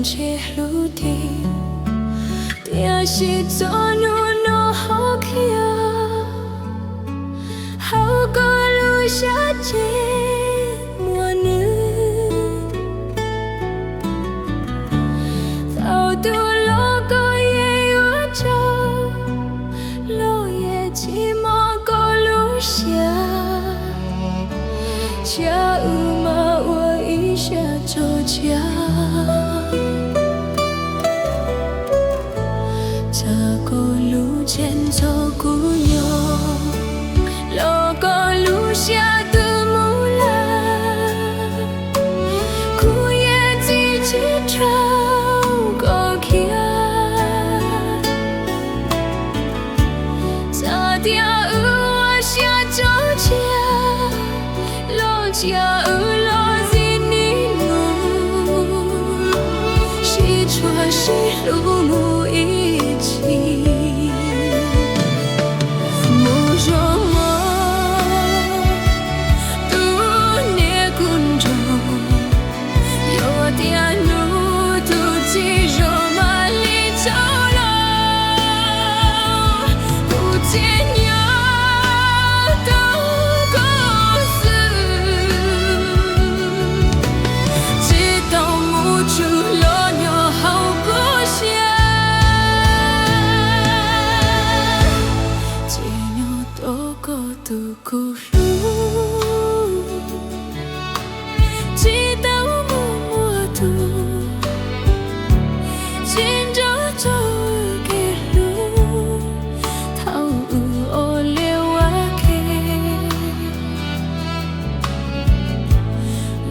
人切路的，定是做努努好起啊，好过路下结莫呢，到度路过也有走，路也寂寞过路下，家有吗？我一下走家。前走姑娘，路过路下的木兰，枯叶几几朝过去啊，早点我下走家，路家路是你路，是错是路木一起。独孤路，直到默默度，牵着走的路，头有流啊去，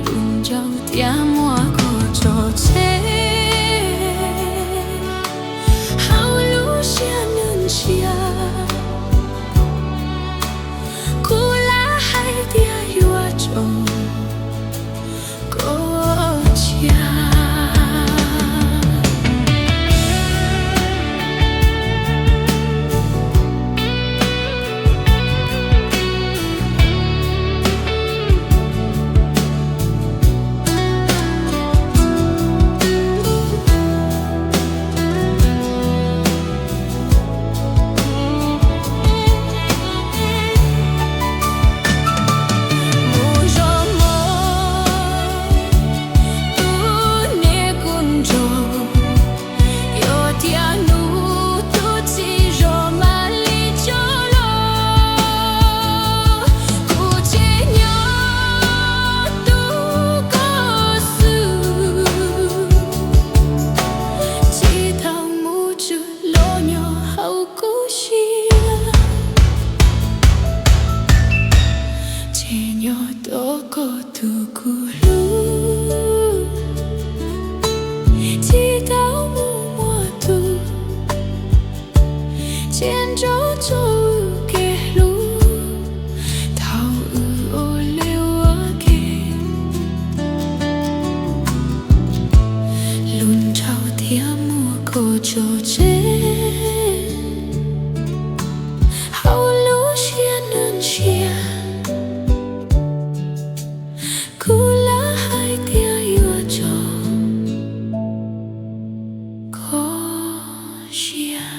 轮着点满个做车，好路下能下。独孤路，直到默默度，牵着走的路，头有流啊去，轮朝天莫过就这，好路线能行。古老海底有种故乡。